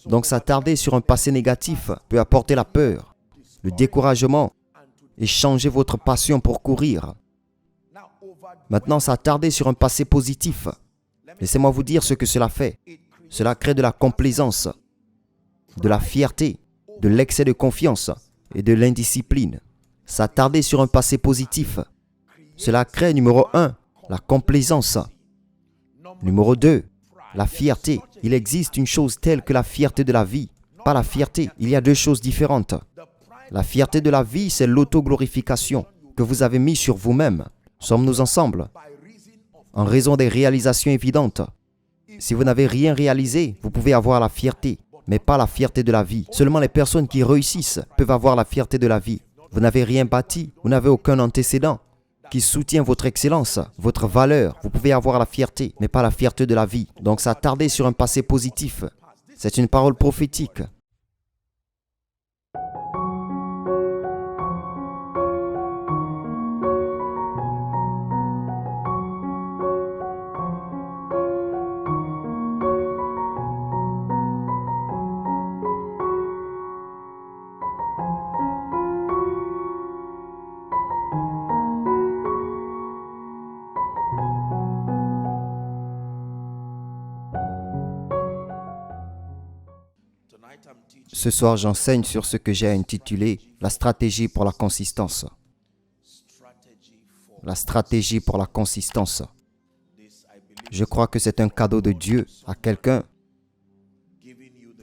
Donc s'attarder sur un passé négatif peut apporter la peur, le découragement et changer votre passion pour courir. Maintenant, s'attarder sur un passé positif. Laissez-moi vous dire ce que cela fait. Cela crée de la complaisance, de la fierté, de l'excès de confiance et de l'indiscipline. S'attarder sur un passé positif. Cela crée, numéro 1, la complaisance. Numéro 2, la fierté. Il existe une chose telle que la fierté de la vie. Pas la fierté, il y a deux choses différentes. La fierté de la vie, c'est l'autoglorification que vous avez mise sur vous-même. Sommes-nous ensemble? En raison des réalisations évidentes. Si vous n'avez rien réalisé, vous pouvez avoir la fierté, mais pas la fierté de la vie. Seulement les personnes qui réussissent peuvent avoir la fierté de la vie. Vous n'avez rien bâti, vous n'avez aucun antécédent qui soutient votre excellence, votre valeur. Vous pouvez avoir la fierté, mais pas la fierté de la vie. Donc s'attarder sur un passé positif, c'est une parole prophétique. Ce soir, j'enseigne sur ce que j'ai intitulé « La stratégie pour la consistance ». La stratégie pour la consistance. Je crois que c'est un cadeau de Dieu à quelqu'un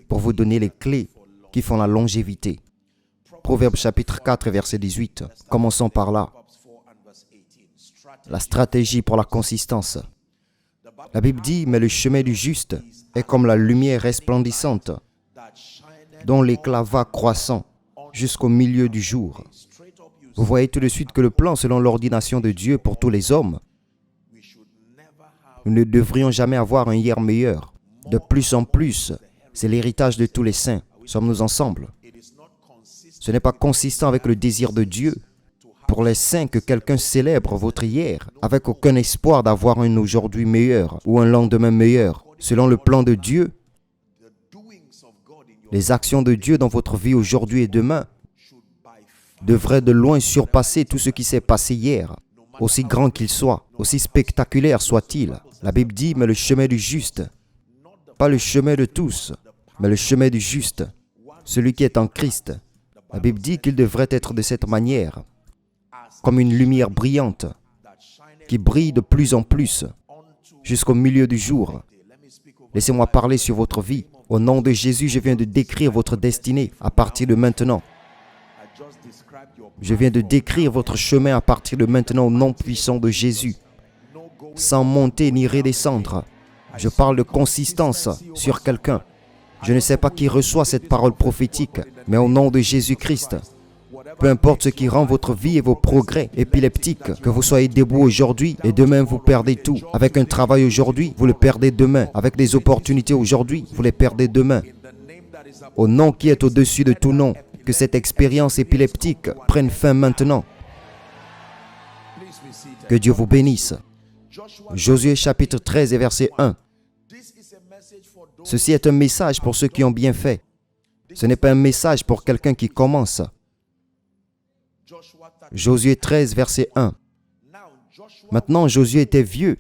pour vous donner les clés qui font la longévité. Proverbe chapitre 4, verset 18. Commençons par là. La stratégie pour la consistance. La Bible dit « Mais le chemin du juste est comme la lumière resplendissante, dont l'éclat va croissant jusqu'au milieu du jour. » Vous voyez tout de suite que le plan selon l'ordination de Dieu pour tous les hommes, nous ne devrions jamais avoir un hier meilleur. De plus en plus, c'est l'héritage de tous les saints. Sommes-nous ensemble? Ce n'est pas consistant avec le désir de Dieu pour les saints que quelqu'un célèbre votre hier avec aucun espoir d'avoir un aujourd'hui meilleur ou un lendemain meilleur. Selon le plan de Dieu, les actions de Dieu dans votre vie aujourd'hui et demain devraient de loin surpasser tout ce qui s'est passé hier, aussi grand qu'il soit, aussi spectaculaire soit-il. La Bible dit « Mais le chemin du juste », pas le chemin de tous, mais le chemin du juste, celui qui est en Christ. La Bible dit qu'il devrait être de cette manière, comme une lumière brillante, qui brille de plus en plus, jusqu'au milieu du jour. Laissez-moi parler sur votre vie. Au nom de Jésus, je viens de décrire votre destinée à partir de maintenant. Je viens de décrire votre chemin à partir de maintenant au nom puissant de Jésus. Sans monter ni redescendre. Je parle de consistance sur quelqu'un. Je ne sais pas qui reçoit cette parole prophétique, mais au nom de Jésus-Christ, peu importe ce qui rend votre vie et vos progrès épileptiques, que vous soyez debout aujourd'hui et demain vous perdez tout. Avec un travail aujourd'hui, vous le perdez demain. Avec des opportunités aujourd'hui, vous les perdez demain. Au nom qui est au-dessus de tout nom, que cette expérience épileptique prenne fin maintenant. Que Dieu vous bénisse. Josué chapitre 13 et verset 1. Ceci est un message pour ceux qui ont bien fait. Ce n'est pas un message pour quelqu'un qui commence. Josué 13, verset 1. Maintenant, Josué était vieux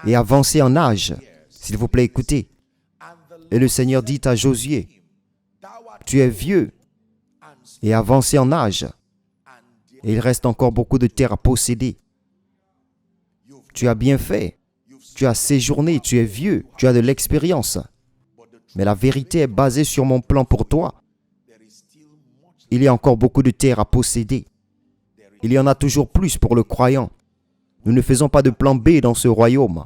et avancé en âge. S'il vous plaît, écoutez. Et le Seigneur dit à Josué, « Tu es vieux et avancé en âge, et il reste encore beaucoup de terre à posséder. Tu as bien fait, tu as séjourné, tu es vieux, tu as de l'expérience. Mais la vérité est basée sur mon plan pour toi. Il y a encore beaucoup de terre à posséder. Il y en a toujours plus pour le croyant. Nous ne faisons pas de plan B dans ce royaume.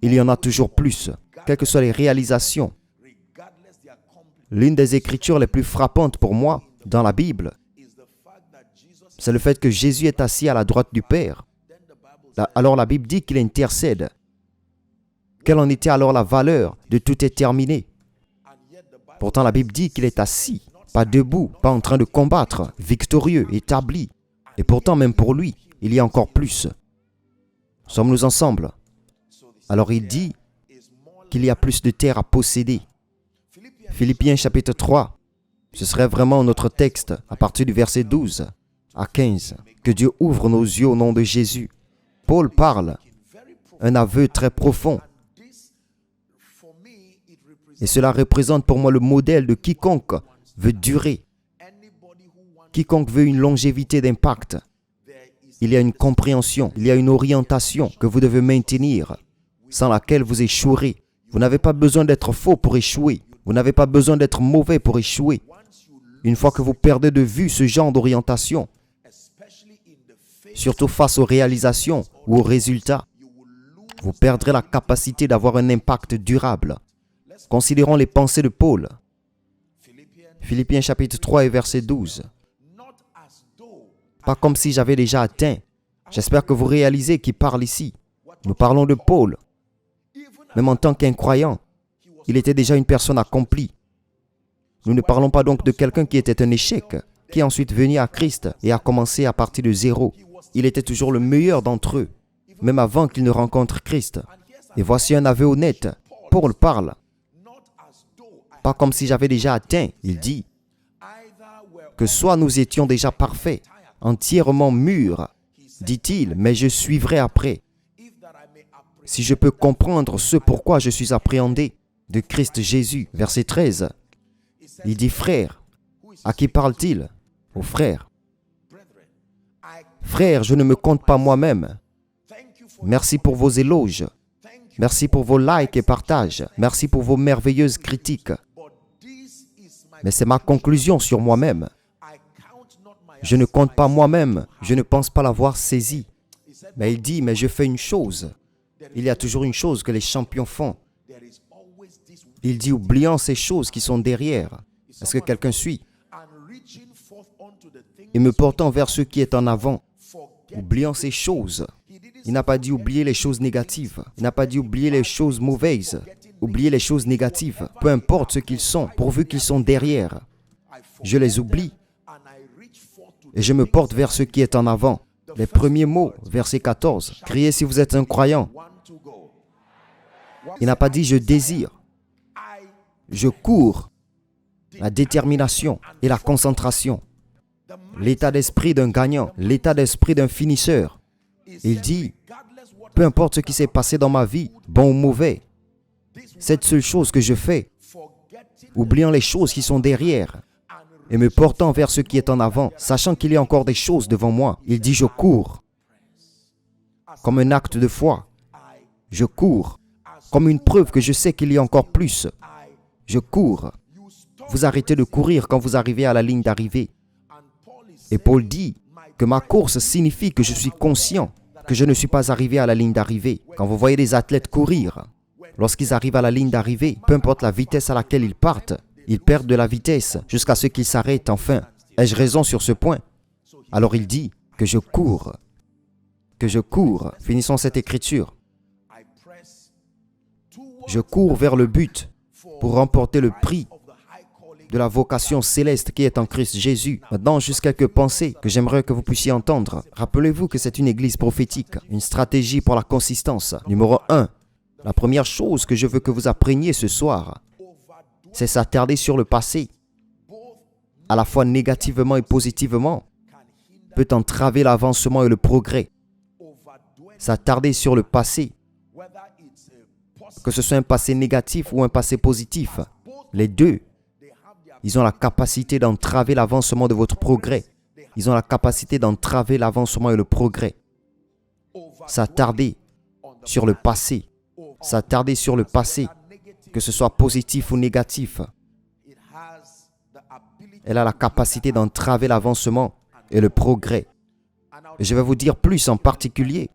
Il y en a toujours plus, quelles que soient les réalisations. L'une des écritures les plus frappantes pour moi dans la Bible, c'est le fait que Jésus est assis à la droite du Père. Alors la Bible dit qu'il intercède. Quelle en était alors la valeur de tout est terminé? Pourtant la Bible dit qu'il est assis, pas debout, pas en train de combattre, victorieux, établi. Et pourtant même pour lui, il y a encore plus. Sommes-nous ensemble? Alors il dit qu'il y a plus de terre à posséder. Philippiens chapitre 3. Ce serait vraiment notre texte à partir du verset 12 à 15. Que Dieu ouvre nos yeux au nom de Jésus. Paul parle un aveu très profond. Et cela représente pour moi le modèle de quiconque veut durer. Quiconque veut une longévité d'impact. Il y a une compréhension, il y a une orientation que vous devez maintenir, sans laquelle vous échouerez. Vous n'avez pas besoin d'être faux pour échouer. Vous n'avez pas besoin d'être mauvais pour échouer. Une fois que vous perdez de vue ce genre d'orientation, surtout face aux réalisations ou aux résultats, vous perdrez la capacité d'avoir un impact durable. Considérons les pensées de Paul. Philippiens chapitre 3 et verset 12. Pas comme si j'avais déjà atteint. J'espère que vous réalisez qui parle ici. Nous parlons de Paul. Même en tant qu'incroyant, il était déjà une personne accomplie. Nous ne parlons pas donc de quelqu'un qui était un échec, qui est ensuite venu à Christ et a commencé à partir de zéro. Il était toujours le meilleur d'entre eux, même avant qu'il ne rencontre Christ. Et voici un aveu honnête. Paul parle. Pas comme si j'avais déjà atteint, il dit. Que soit nous étions déjà parfaits, entièrement mûrs, dit-il, mais je suivrai après. Si je peux comprendre ce pourquoi je suis appréhendé de Christ Jésus. Verset 13. Il dit frère. À qui parle-t-il? Aux frères. Frères, je ne me compte pas moi-même. Merci pour vos éloges. Merci pour vos likes et partages. Merci pour vos merveilleuses critiques. Mais c'est ma conclusion sur moi-même. Je ne compte pas moi-même. Je ne pense pas l'avoir saisi. Mais il dit, mais je fais une chose. Il y a toujours une chose que les champions font. Il dit, oubliant ces choses qui sont derrière. Est-ce que quelqu'un suit? Et me portant vers ce qui est en avant. Oubliant ces choses. Il n'a pas dit oublier les choses négatives. Il n'a pas dit oublier les choses mauvaises. Oublier les choses négatives. Peu importe ce qu'ils sont, pourvu qu'ils sont derrière. Je les oublie. Et je me porte vers ce qui est en avant. Les premiers mots, verset 14. Criez si vous êtes un croyant. Il n'a pas dit je désire. Je cours. La détermination et la concentration. L'état d'esprit d'un gagnant. L'état d'esprit d'un finisseur. Il dit, peu importe ce qui s'est passé dans ma vie, bon ou mauvais, cette seule chose que je fais, oubliant les choses qui sont derrière et me portant vers ce qui est en avant, sachant qu'il y a encore des choses devant moi, il dit je cours. Comme un acte de foi, je cours. Comme une preuve que je sais qu'il y a encore plus, je cours. Vous arrêtez de courir quand vous arrivez à la ligne d'arrivée. Et Paul dit que ma course signifie que je suis conscient que je ne suis pas arrivé à la ligne d'arrivée. Quand vous voyez des athlètes courir, lorsqu'ils arrivent à la ligne d'arrivée, peu importe la vitesse à laquelle ils partent, ils perdent de la vitesse jusqu'à ce qu'ils s'arrêtent enfin. Ai-je raison sur ce point? Alors il dit que je cours. Que je cours. Finissons cette écriture. Je cours vers le but pour remporter le prix de la vocation céleste qui est en Christ Jésus. Maintenant, juste quelques pensées que j'aimerais que vous puissiez entendre. Rappelez-vous que c'est une église prophétique, une stratégie pour la consistance. Numéro 1, la première chose que je veux que vous appreniez ce soir, c'est s'attarder sur le passé, à la fois négativement et positivement, peut entraver l'avancement et le progrès. S'attarder sur le passé, que ce soit un passé négatif ou un passé positif, les deux, ils ont la capacité d'entraver l'avancement de votre progrès. Ils ont la capacité d'entraver l'avancement et le progrès. S'attarder sur le passé. S'attarder sur le passé, que ce soit positif ou négatif. Elle a la capacité d'entraver l'avancement et le progrès. Et je vais vous dire plus en particulier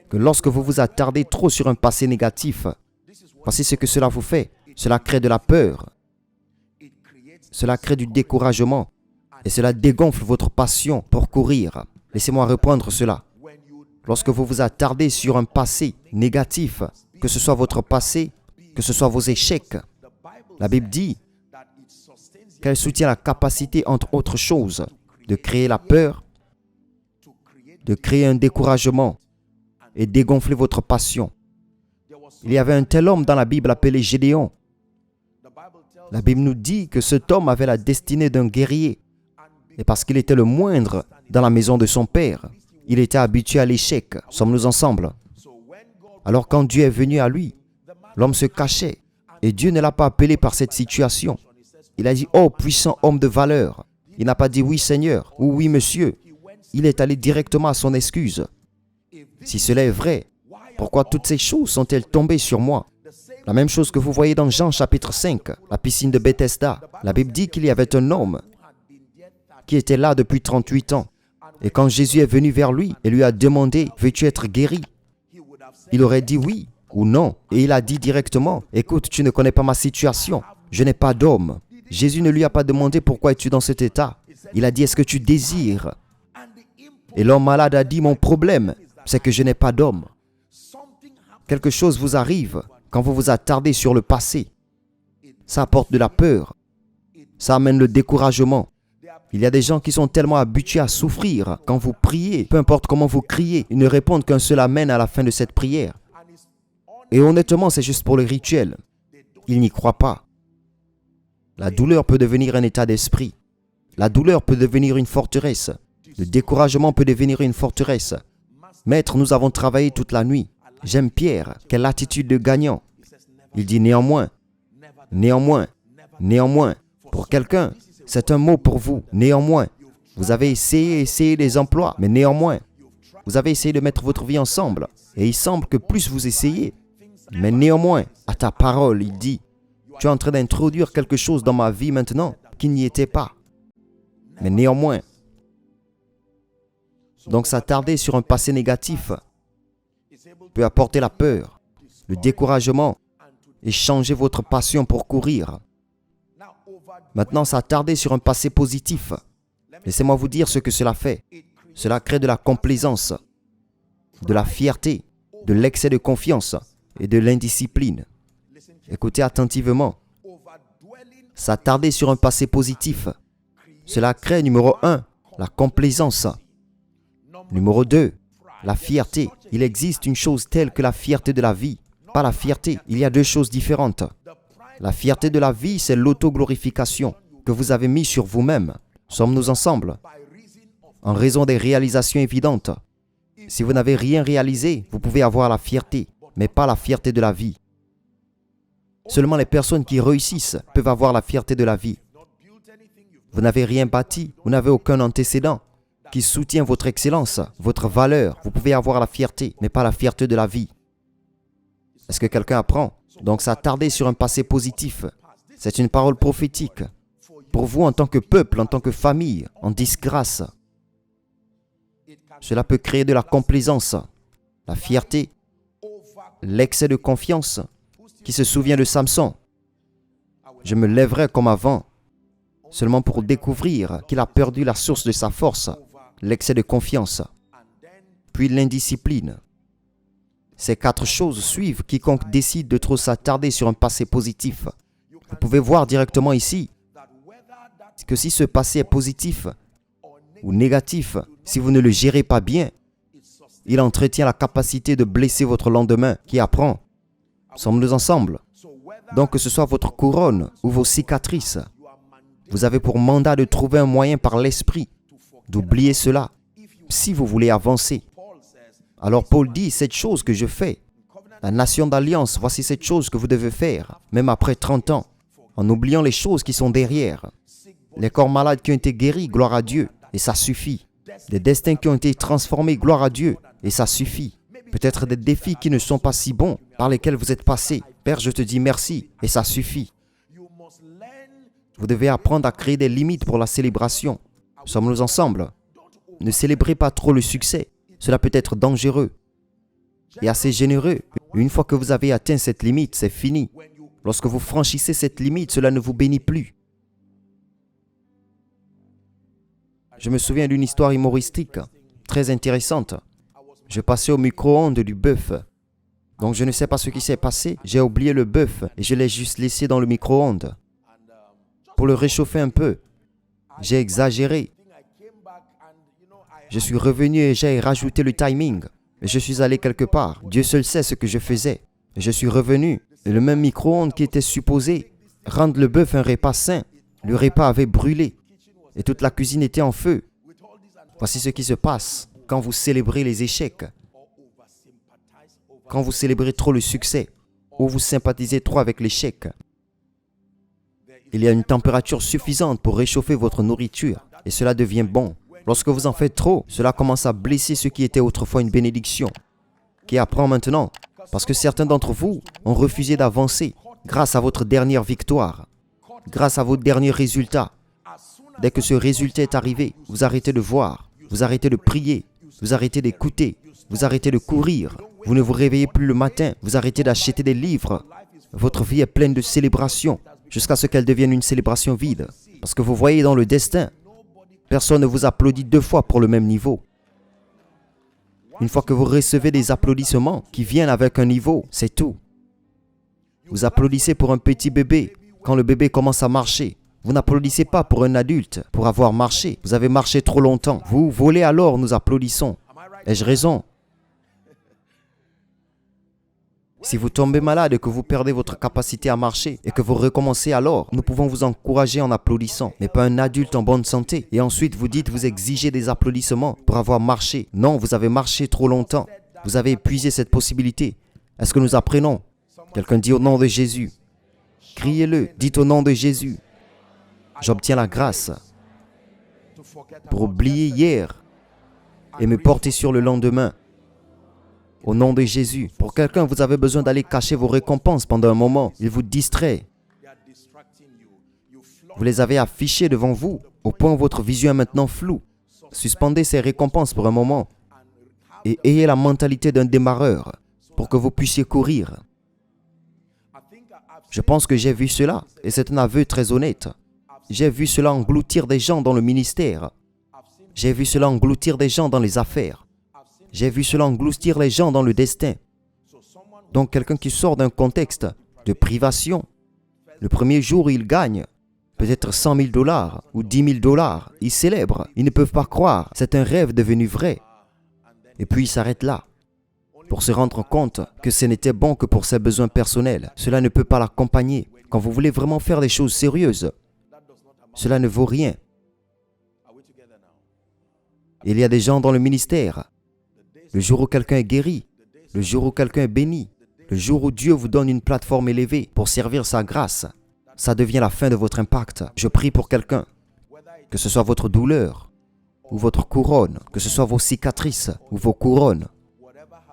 que lorsque vous vous attardez trop sur un passé négatif, voici ce que cela vous fait. Cela crée de la peur. Cela crée du découragement et cela dégonfle votre passion pour courir. Laissez-moi reprendre cela. Lorsque vous vous attardez sur un passé négatif, que ce soit votre passé, que ce soit vos échecs, la Bible dit qu'elle soutient la capacité, entre autres choses, de créer la peur, de créer un découragement et dégonfler votre passion. Il y avait un tel homme dans la Bible appelé Gédéon. La Bible nous dit que cet homme avait la destinée d'un guerrier. Et parce qu'il était le moindre dans la maison de son père, il était habitué à l'échec. Sommes-nous ensemble? Alors quand Dieu est venu à lui, l'homme se cachait. Et Dieu ne l'a pas appelé par cette situation. Il a dit, « Oh, puissant homme de valeur !» Il n'a pas dit, « Oui, Seigneur » ou « Oui, Monsieur ». Il est allé directement à son excuse. Si cela est vrai, pourquoi toutes ces choses sont-elles tombées sur moi? La même chose que vous voyez dans Jean chapitre 5, la piscine de Bethesda. La Bible dit qu'il y avait un homme qui était là depuis 38 ans. Et quand Jésus est venu vers lui et lui a demandé, « Veux-tu être guéri ?» Il aurait dit oui ou non. Et il a dit directement, « Écoute, tu ne connais pas ma situation. Je n'ai pas d'homme. » Jésus ne lui a pas demandé, « Pourquoi es-tu dans cet état ?» Il a dit, « Est-ce que tu désires ?» Et l'homme malade a dit, « Mon problème, c'est que je n'ai pas d'homme. » Quelque chose vous arrive quand vous vous attardez sur le passé. Ça apporte de la peur. Ça amène le découragement. Il y a des gens qui sont tellement habitués à souffrir. Quand vous priez, peu importe comment vous criez, ils ne répondent qu'un seul amen à la fin de cette prière. Et honnêtement, c'est juste pour le rituel. Ils n'y croient pas. La douleur peut devenir un état d'esprit. La douleur peut devenir une forteresse. Le découragement peut devenir une forteresse. Maître, nous avons travaillé toute la nuit. J'aime Pierre. Quelle attitude de gagnant. Il dit néanmoins, néanmoins, néanmoins. Pour quelqu'un, c'est un mot pour vous. Néanmoins. Vous avez essayé les emplois, mais néanmoins. Vous avez essayé de mettre votre vie ensemble. Et il semble que plus vous essayez, mais néanmoins, à ta parole, il dit, tu es en train d'introduire quelque chose dans ma vie maintenant qui n'y était pas. Mais néanmoins. Donc s'attarder sur un passé négatif peut apporter la peur, le découragement et changer votre passion pour courir. Maintenant, s'attarder sur un passé positif. Laissez-moi vous dire ce que cela fait. Cela crée de la complaisance, de la fierté, de l'excès de confiance et de l'indiscipline. Écoutez attentivement. S'attarder sur un passé positif. Cela crée, numéro 1, la complaisance. Numéro 2, la fierté. Il existe une chose telle que la fierté de la vie. Pas la fierté, il y a deux choses différentes. La fierté de la vie, c'est l'autoglorification que vous avez mise sur vous-même. Sommes-nous ensemble? En raison des réalisations évidentes. Si vous n'avez rien réalisé, vous pouvez avoir la fierté, mais pas la fierté de la vie. Seulement les personnes qui réussissent peuvent avoir la fierté de la vie. Vous n'avez rien bâti, vous n'avez aucun antécédent qui soutient votre excellence, votre valeur. Vous pouvez avoir la fierté, mais pas la fierté de la vie. Est-ce que quelqu'un apprend? Donc s'attarder sur un passé positif, c'est une parole prophétique. Pour vous en tant que peuple, en tant que famille, en disgrâce. Cela peut créer de la complaisance, la fierté, l'excès de confiance. Qui se souvient de Samson? Je me lèverai comme avant, seulement pour découvrir qu'il a perdu la source de sa force, l'excès de confiance, puis l'indiscipline. Ces 4 choses suivent quiconque décide de trop s'attarder sur un passé positif. Vous pouvez voir directement ici que si ce passé est positif ou négatif, si vous ne le gérez pas bien, il entretient la capacité de blesser votre lendemain qui apprend. Sommes-nous ensemble? Donc que ce soit votre couronne ou vos cicatrices, vous avez pour mandat de trouver un moyen par l'esprit d'oublier cela si vous voulez avancer. Alors Paul dit, cette chose que je fais, la nation d'alliance, voici cette chose que vous devez faire, même après 30 ans, en oubliant les choses qui sont derrière. Les corps malades qui ont été guéris, gloire à Dieu, et ça suffit. Des destins qui ont été transformés, gloire à Dieu, et ça suffit. Peut-être des défis qui ne sont pas si bons, par lesquels vous êtes passé. Père, je te dis merci, et ça suffit. Vous devez apprendre à créer des limites pour la célébration. Sommes-nous ensemble? Ne célébrez pas trop le succès. Cela peut être dangereux et assez généreux. Une fois que vous avez atteint cette limite, c'est fini. Lorsque vous franchissez cette limite, cela ne vous bénit plus. Je me souviens d'une histoire humoristique, très intéressante. Je passais au micro-ondes du bœuf. Donc je ne sais pas ce qui s'est passé. J'ai oublié le bœuf et je l'ai juste laissé dans le micro-ondes. Pour le réchauffer un peu, j'ai exagéré. Je suis revenu et j'ai rajouté le timing. Je suis allé quelque part. Dieu seul sait ce que je faisais. Je suis revenu et le même micro-ondes qui était supposé rendre le bœuf un repas sain. Le repas avait brûlé et toute la cuisine était en feu. Voici ce qui se passe quand vous célébrez les échecs, quand vous célébrez trop le succès ou vous sympathisez trop avec l'échec. Il y a une température suffisante pour réchauffer votre nourriture et cela devient bon. Lorsque vous en faites trop, cela commence à blesser ce qui était autrefois une bénédiction, qui apprend maintenant, parce que certains d'entre vous ont refusé d'avancer grâce à votre dernière victoire, grâce à vos derniers résultats. Dès que ce résultat est arrivé, vous arrêtez de voir, vous arrêtez de prier, vous arrêtez d'écouter, vous arrêtez de courir, vous ne vous réveillez plus le matin, vous arrêtez d'acheter des livres. Votre vie est pleine de célébrations, jusqu'à ce qu'elle devienne une célébration vide. Parce que vous voyez dans le destin, personne ne vous applaudit deux fois pour le même niveau. Une fois que vous recevez des applaudissements qui viennent avec un niveau, c'est tout. Vous applaudissez pour un petit bébé quand le bébé commence à marcher. Vous n'applaudissez pas pour un adulte pour avoir marché. Vous avez marché trop longtemps. Vous volez alors, nous applaudissons. Ai-je raison? Si vous tombez malade et que vous perdez votre capacité à marcher et que vous recommencez alors, nous pouvons vous encourager en applaudissant, mais pas un adulte en bonne santé. Et ensuite, vous dites, vous exigez des applaudissements pour avoir marché. Non, vous avez marché trop longtemps. Vous avez épuisé cette possibilité. Est-ce que nous apprenons? Quelqu'un dit au nom de Jésus. Criez-le, dites au nom de Jésus. J'obtiens la grâce pour oublier hier et me porter sur le lendemain. Au nom de Jésus. Pour quelqu'un, vous avez besoin d'aller cacher vos récompenses pendant un moment. Il vous distrait. Vous les avez affichées devant vous, au point où votre vision est maintenant floue. Suspendez ces récompenses pour un moment et ayez la mentalité d'un démarreur pour que vous puissiez courir. Je pense que j'ai vu cela, et c'est un aveu très honnête. J'ai vu cela engloutir des gens dans le ministère. J'ai vu cela engloutir des gens dans les affaires. J'ai vu cela engloutir les gens dans le destin. Donc quelqu'un qui sort d'un contexte de privation, le premier jour il gagne peut-être 100 000 $ ou 10 000 $. Ils célèbrent, ils ne peuvent pas croire. C'est un rêve devenu vrai. Et puis il s'arrête là pour se rendre compte que ce n'était bon que pour ses besoins personnels. Cela ne peut pas l'accompagner. Quand vous voulez vraiment faire des choses sérieuses, cela ne vaut rien. Il y a des gens dans le ministère. Le jour où quelqu'un est guéri, le jour où quelqu'un est béni, le jour où Dieu vous donne une plateforme élevée pour servir sa grâce, ça devient la fin de votre impact. Je prie pour quelqu'un, que ce soit votre douleur ou votre couronne, que ce soit vos cicatrices ou vos couronnes,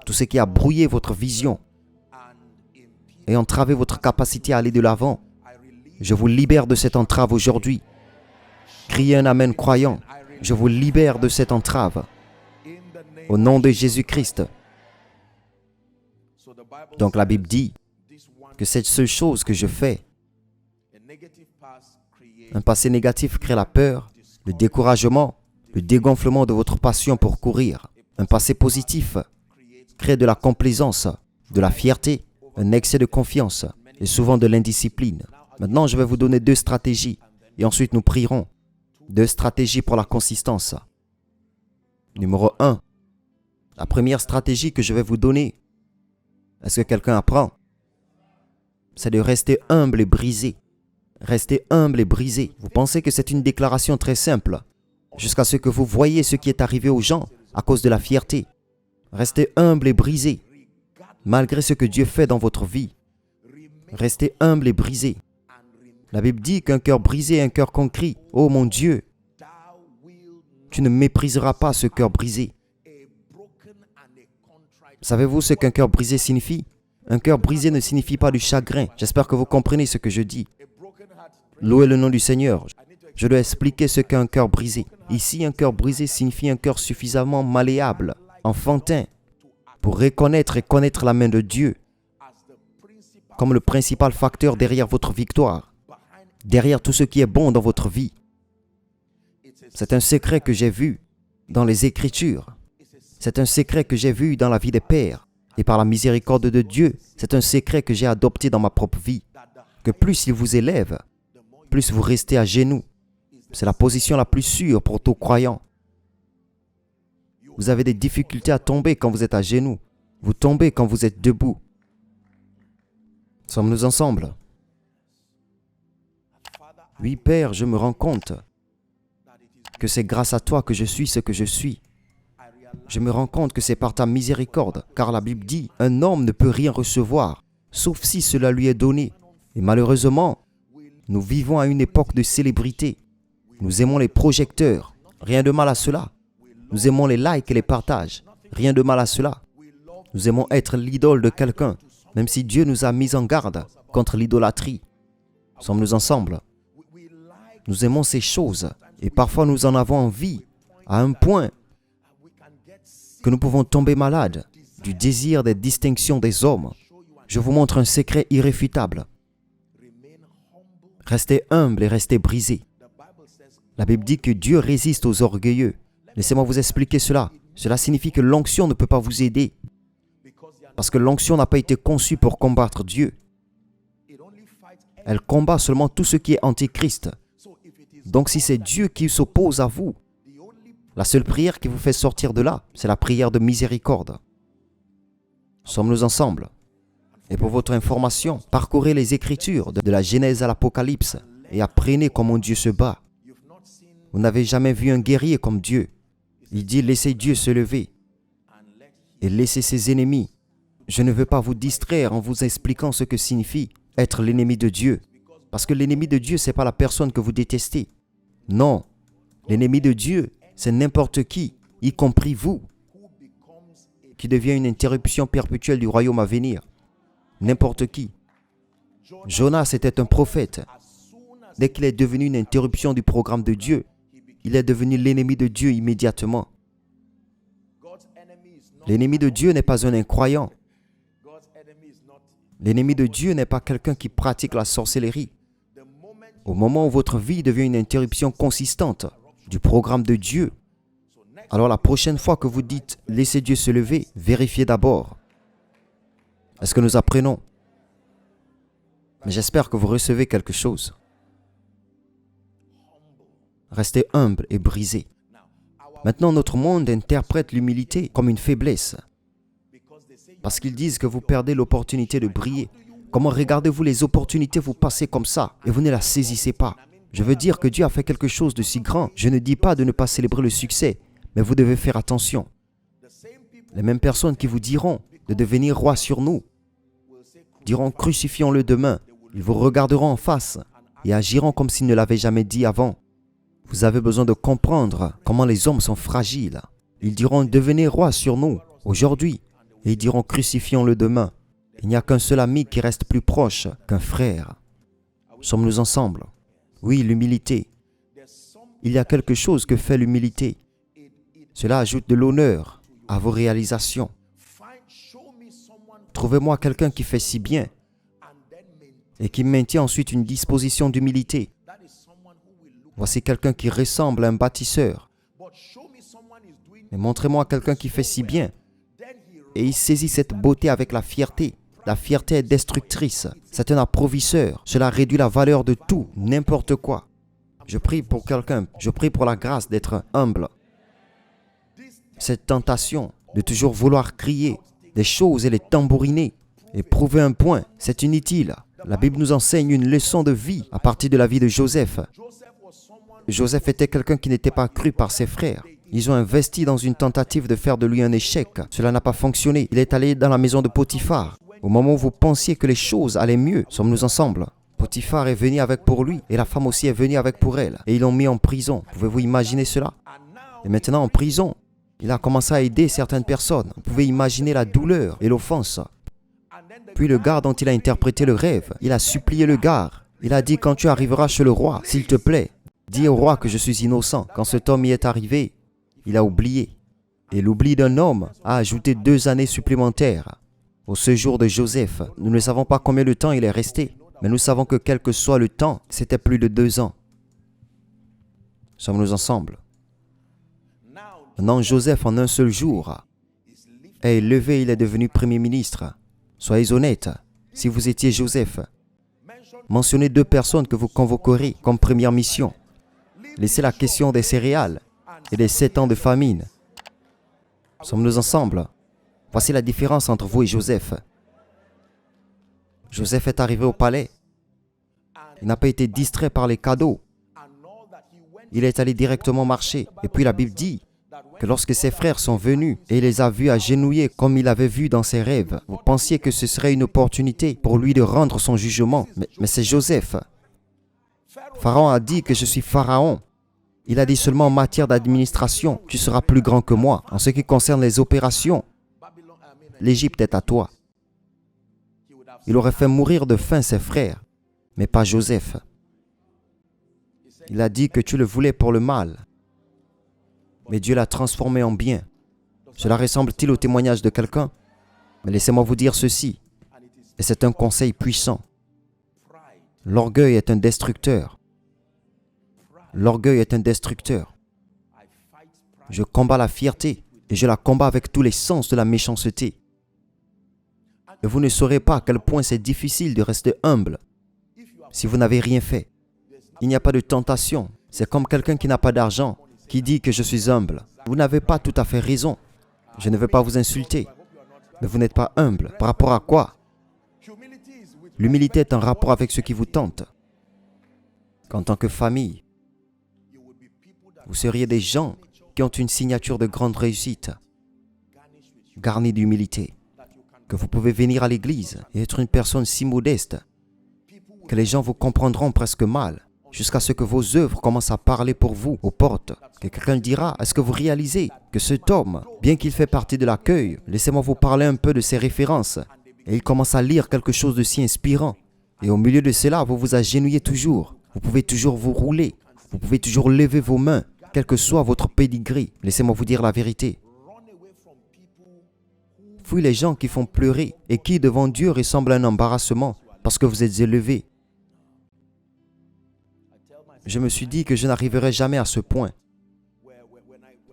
tout ce qui a brouillé votre vision et entravé votre capacité à aller de l'avant. Je vous libère de cette entrave aujourd'hui. Criez un amen croyant. Je vous libère de cette entrave. Au nom de Jésus-Christ. Donc la Bible dit que cette seule chose que je fais, un passé négatif crée la peur, le découragement, le dégonflement de votre passion pour courir. Un passé positif crée de la complaisance, de la fierté, un excès de confiance et souvent de l'indiscipline. Maintenant, je vais vous donner 2 stratégies et ensuite nous prierons. 2 stratégies pour la consistance. Numéro 1. La première stratégie que je vais vous donner, est-ce que quelqu'un apprend? C'est de rester humble et brisé. Rester humble et brisé. Vous pensez que c'est une déclaration très simple, jusqu'à ce que vous voyez ce qui est arrivé aux gens à cause de la fierté. Restez humble et brisé, malgré ce que Dieu fait dans votre vie. Restez humble et brisé. La Bible dit qu'un cœur brisé est un cœur conquis. Oh mon Dieu, tu ne mépriseras pas ce cœur brisé. Savez-vous ce qu'un cœur brisé signifie? Un cœur brisé ne signifie pas du chagrin. J'espère que vous comprenez ce que je dis. Louez le nom du Seigneur. Je dois expliquer ce qu'est un cœur brisé. Ici, un cœur brisé signifie un cœur suffisamment malléable, enfantin, pour reconnaître et connaître la main de Dieu comme le principal facteur derrière votre victoire, derrière tout ce qui est bon dans votre vie. C'est un secret que j'ai vu dans les Écritures. C'est un secret que j'ai vu dans la vie des pères. Et par la miséricorde de Dieu, c'est un secret que j'ai adopté dans ma propre vie. Que plus il vous élève, plus vous restez à genoux. C'est la position la plus sûre pour tout croyant. Vous avez des difficultés à tomber quand vous êtes à genoux. Vous tombez quand vous êtes debout. Sommes-nous ensemble? Oui, Père, je me rends compte que c'est grâce à toi que je suis ce que je suis. Je me rends compte que c'est par ta miséricorde, car la Bible dit, un homme ne peut rien recevoir, sauf si cela lui est donné. Et malheureusement, nous vivons à une époque de célébrité. Nous aimons les projecteurs, rien de mal à cela. Nous aimons les likes et les partages, rien de mal à cela. Nous aimons être l'idole de quelqu'un, même si Dieu nous a mis en garde contre l'idolâtrie. Sommes-nous ensemble? Nous aimons ces choses et parfois nous en avons envie à un point que nous pouvons tomber malades du désir des distinctions des hommes. Je vous montre un secret irréfutable. Restez humble et restez brisé. La Bible dit que Dieu résiste aux orgueilleux. Laissez-moi vous expliquer cela. Cela signifie que l'onction ne peut pas vous aider. Parce que l'onction n'a pas été conçue pour combattre Dieu. Elle combat seulement tout ce qui est antichrist. Donc si c'est Dieu qui s'oppose à vous, la seule prière qui vous fait sortir de là, c'est la prière de miséricorde. Sommes-nous ensemble? Et pour votre information, parcourez les Écritures de la Genèse à l'Apocalypse et apprenez comment Dieu se bat. Vous n'avez jamais vu un guerrier comme Dieu. Il dit, laissez Dieu se lever et laissez ses ennemis. Je ne veux pas vous distraire en vous expliquant ce que signifie être l'ennemi de Dieu. Parce que l'ennemi de Dieu, ce n'est pas la personne que vous détestez. Non, l'ennemi de Dieu, c'est n'importe qui, y compris vous, qui devient une interruption perpétuelle du royaume à venir. N'importe qui. Jonas était un prophète. Dès qu'il est devenu une interruption du programme de Dieu, il est devenu l'ennemi de Dieu immédiatement. L'ennemi de Dieu n'est pas un incroyant. L'ennemi de Dieu n'est pas quelqu'un qui pratique la sorcellerie. Au moment où votre vie devient une interruption consistante du programme de Dieu, alors la prochaine fois que vous dites « laissez Dieu se lever », vérifiez d'abord. Est-ce que nous apprenons? Mais j'espère que vous recevez quelque chose. Restez humble et brisé. Maintenant, notre monde interprète l'humilité comme une faiblesse. Parce qu'ils disent que vous perdez l'opportunité de briller. Comment regardez-vous les opportunités vous passez comme ça et vous ne la saisissez pas? Je veux dire que Dieu a fait quelque chose de si grand. Je ne dis pas de ne pas célébrer le succès, mais vous devez faire attention. Les mêmes personnes qui vous diront de devenir roi sur nous diront crucifions-le demain. Ils vous regarderont en face et agiront comme s'ils ne l'avaient jamais dit avant. Vous avez besoin de comprendre comment les hommes sont fragiles. Ils diront devenez roi sur nous aujourd'hui et ils diront crucifions-le demain. Il n'y a qu'un seul ami qui reste plus proche qu'un frère. Sommes-nous ensemble? Oui, l'humilité. Il y a quelque chose que fait l'humilité. Cela ajoute de l'honneur à vos réalisations. Trouvez-moi quelqu'un qui fait si bien et qui maintient ensuite une disposition d'humilité. Voici quelqu'un qui ressemble à un bâtisseur. Mais montrez-moi quelqu'un qui fait si bien et il saisit cette beauté avec la fierté. La fierté est destructrice. C'est un approvisseur. Cela réduit la valeur de tout, n'importe quoi. Je prie pour quelqu'un. Je prie pour la grâce d'être humble. Cette tentation de toujours vouloir crier des choses et les tambouriner et prouver un point, c'est inutile. La Bible nous enseigne une leçon de vie à partir de la vie de Joseph. Joseph était quelqu'un qui n'était pas cru par ses frères. Ils ont investi dans une tentative de faire de lui un échec. Cela n'a pas fonctionné. Il est allé dans la maison de Potiphar. Au moment où vous pensiez que les choses allaient mieux, sommes-nous ensemble? Potiphar est venu avec pour lui et la femme aussi est venue avec pour elle. Et ils l'ont mis en prison. Pouvez-vous imaginer cela? Et maintenant en prison, il a commencé à aider certaines personnes. Vous pouvez imaginer la douleur et l'offense. Puis le gars dont il a interprété le rêve, il a supplié le gars. Il a dit quand tu arriveras chez le roi, s'il te plaît, dis au roi que je suis innocent. Quand cet homme y est arrivé, il a oublié. Et l'oubli d'un homme a ajouté 2 années supplémentaires au séjour de Joseph. Nous ne savons pas combien de temps il est resté, mais nous savons que quel que soit le temps, c'était plus de 2 ans. Sommes-nous ensemble? Maintenant, Joseph, en un seul jour, est élevé, il est devenu Premier ministre. Soyez honnêtes, si vous étiez Joseph, mentionnez 2 personnes que vous convoquerez comme première mission. Laissez la question des céréales et des 7 ans de famine. Sommes-nous ensemble? Voici la différence entre vous et Joseph. Joseph est arrivé au palais Il n'a pas été distrait par les cadeaux. Il est allé directement marcher. Et puis la Bible dit que lorsque ses frères sont venus et il les a vus agenouillés comme il avait vu dans ses rêves, vous pensiez que ce serait une opportunité pour lui de rendre son jugement. Mais c'est Joseph. Pharaon a dit que je suis Pharaon. Il a dit seulement en matière d'administration, tu seras plus grand que moi. En ce qui concerne les opérations, l'Égypte est à toi. Il aurait fait mourir de faim ses frères, mais pas Joseph. Il a dit que tu le voulais pour le mal, mais Dieu l'a transformé en bien. Cela ressemble-t-il au témoignage de quelqu'un? Mais laissez-moi vous dire ceci, et c'est un conseil puissant. L'orgueil est un destructeur. L'orgueil est un destructeur. Je combats la fierté et je la combats avec tous les sens de la méchanceté. Et vous ne saurez pas à quel point c'est difficile de rester humble si vous n'avez rien fait. Il n'y a pas de tentation. C'est comme quelqu'un qui n'a pas d'argent, qui dit que je suis humble. Vous n'avez pas tout à fait raison. Je ne veux pas vous insulter. Mais vous n'êtes pas humble. Par rapport à quoi? L'humilité est en rapport avec ce qui vous tente. Qu'en tant que famille, vous seriez des gens qui ont une signature de grande réussite, garnie d'humilité, que vous pouvez venir à l'église et être une personne si modeste que les gens vous comprendront presque mal, jusqu'à ce que vos œuvres commencent à parler pour vous aux portes, que quelqu'un dira, est-ce que vous réalisez que cet homme, bien qu'il fait partie de l'accueil, laissez-moi vous parler un peu de ses références, et il commence à lire quelque chose de si inspirant, et au milieu de cela, vous vous agenouillez toujours, vous pouvez toujours vous rouler, vous pouvez toujours lever vos mains, quel que soit votre pédigré. Laissez-moi vous dire la vérité. Fouille les gens qui font pleurer et qui, devant Dieu, ressemblent à un embarrassement parce que vous êtes élevés. Je me suis dit que je n'arriverai jamais à ce point.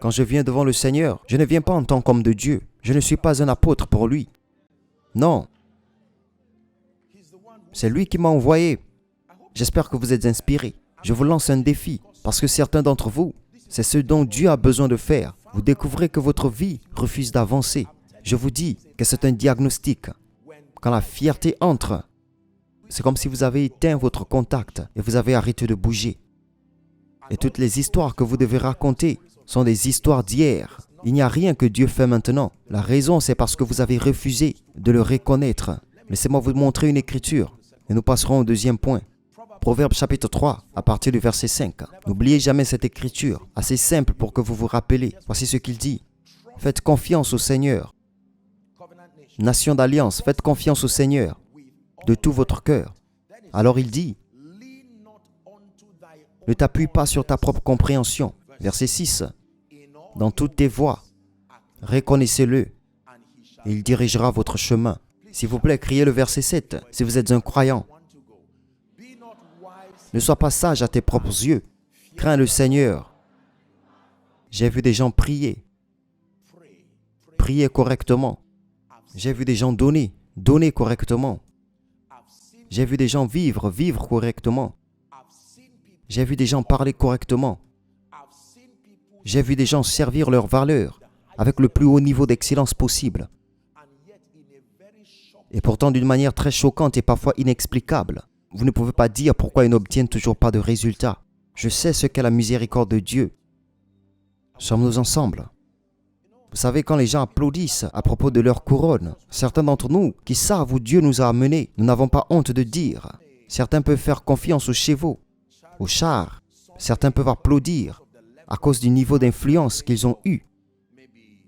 Quand je viens devant le Seigneur, je ne viens pas en tant qu'homme de Dieu. Je ne suis pas un apôtre pour lui. Non. C'est lui qui m'a envoyé. J'espère que vous êtes inspirés. Je vous lance un défi parce que certains d'entre vous, c'est ce dont Dieu a besoin de faire. Vous découvrez que votre vie refuse d'avancer. Je vous dis que c'est un diagnostic. Quand la fierté entre, c'est comme si vous avez éteint votre contact et vous avez arrêté de bouger. Et toutes les histoires que vous devez raconter sont des histoires d'hier. Il n'y a rien que Dieu fait maintenant. La raison, c'est parce que vous avez refusé de le reconnaître. Laissez-moi vous montrer une écriture et nous passerons au deuxième point. Proverbe chapitre 3, à partir du verset 5. N'oubliez jamais cette écriture, assez simple pour que vous vous rappelez. Voici ce qu'il dit. Faites confiance au Seigneur. Nation d'alliance, faites confiance au Seigneur de tout votre cœur. Alors il dit, ne t'appuie pas sur ta propre compréhension. Verset 6. Dans toutes tes voies, reconnaissez-le et il dirigera votre chemin. S'il vous plaît, criez le verset 7 si vous êtes un croyant. Ne sois pas sage à tes propres yeux. Crains le Seigneur. J'ai vu des gens prier correctement. J'ai vu des gens donner correctement. J'ai vu des gens vivre correctement. J'ai vu des gens parler correctement. J'ai vu des gens servir leurs valeurs avec le plus haut niveau d'excellence possible. Et pourtant d'une manière très choquante et parfois inexplicable. Vous ne pouvez pas dire pourquoi ils n'obtiennent toujours pas de résultats. Je sais ce qu'est la miséricorde de Dieu. Sommes-nous ensemble? Vous savez, quand les gens applaudissent à propos de leur couronne, certains d'entre nous qui savent où Dieu nous a amenés, nous n'avons pas honte de dire. Certains peuvent faire confiance aux chevaux, aux chars. Certains peuvent applaudir à cause du niveau d'influence qu'ils ont eu.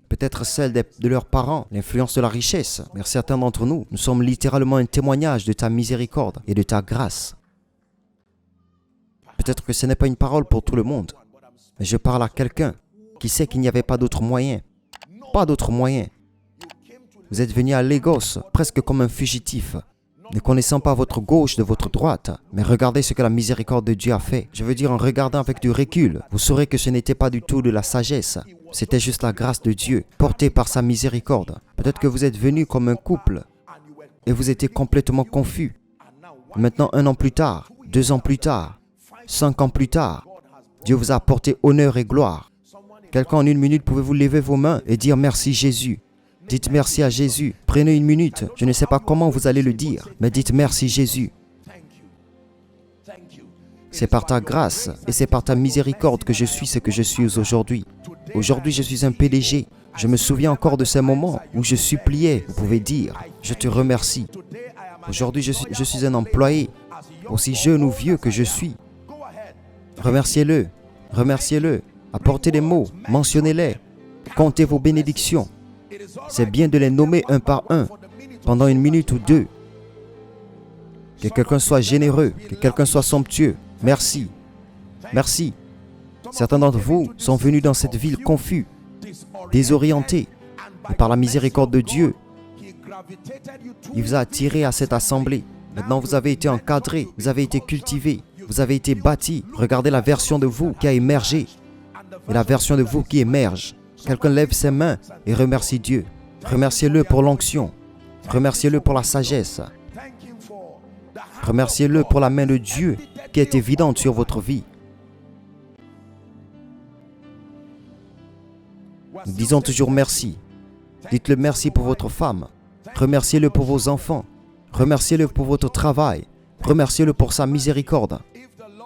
Peut-être celle de leurs parents, l'influence de la richesse. Mais certains d'entre nous, nous sommes littéralement un témoignage de ta miséricorde et de ta grâce. Peut-être que ce n'est pas une parole pour tout le monde, mais je parle à quelqu'un qui sait qu'il n'y avait pas d'autre moyen. Pas d'autre moyen. Vous êtes venu à Lagos presque comme un fugitif, ne connaissant pas votre gauche de votre droite. Mais regardez ce que la miséricorde de Dieu a fait. Je veux dire, en regardant avec du recul, vous saurez que ce n'était pas du tout de la sagesse. C'était juste la grâce de Dieu, portée par sa miséricorde. Peut-être que vous êtes venu comme un couple et vous étiez complètement confus. Maintenant, 1 an plus tard, 2 ans plus tard, 5 ans plus tard, Dieu vous a apporté honneur et gloire. Quelqu'un en 1 minute, pouvez-vous lever vos mains et dire merci Jésus? Dites merci à Jésus. Prenez 1 minute. Je ne sais pas comment vous allez le dire, mais dites merci Jésus. C'est par ta grâce et c'est par ta miséricorde que je suis ce que je suis aujourd'hui. Aujourd'hui, je suis un PDG. Je me souviens encore de ces moments où je suppliais. Vous pouvez dire, je te remercie. Aujourd'hui, je suis un employé, aussi jeune ou vieux que je suis. Remerciez-le, remerciez-le. Apportez des mots, mentionnez-les. Comptez vos bénédictions. C'est bien de les nommer un par un, pendant 1 minute ou 2. Que quelqu'un soit généreux, que quelqu'un soit somptueux. Merci, merci. Certains d'entre vous sont venus dans cette ville confus, désorientés. Et par la miséricorde de Dieu, il vous a attiré à cette assemblée. Maintenant, vous avez été encadrés, vous avez été cultivés, vous avez été bâtis. Regardez la version de vous qui a émergé et la version de vous qui émerge. Quelqu'un lève ses mains et remercie Dieu. Remerciez-le pour l'onction. Remerciez-le pour la sagesse. Remerciez-le pour la main de Dieu qui est évidente sur votre vie. Nous disons toujours merci. Dites-le merci pour votre femme. Remerciez-le pour vos enfants. Remerciez-le pour votre travail. Remerciez-le pour sa miséricorde.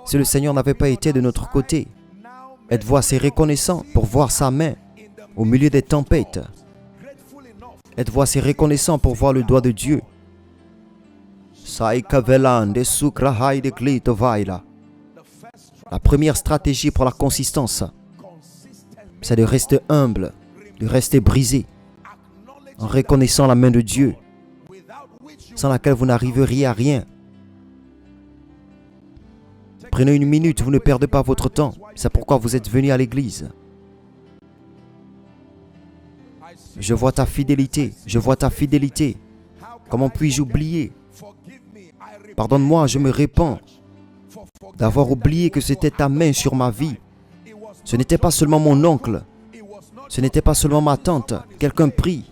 Si le Seigneur n'avait pas été de notre côté, êtes-vous assez reconnaissant pour voir sa main au milieu des tempêtes? Êtes-vous assez reconnaissant pour voir le doigt de Dieu? La première stratégie pour la consistance, c'est de rester humble, de rester brisé, en reconnaissant la main de Dieu, sans laquelle vous n'arriveriez à rien. Prenez 1 minute, vous ne perdez pas votre temps. C'est pourquoi vous êtes venus à l'église. Je vois ta fidélité, je vois ta fidélité. Comment puis-je oublier? Pardonne-moi, je me répands d'avoir oublié que c'était ta main sur ma vie. Ce n'était pas seulement mon oncle, ce n'était pas seulement ma tante. Quelqu'un prie.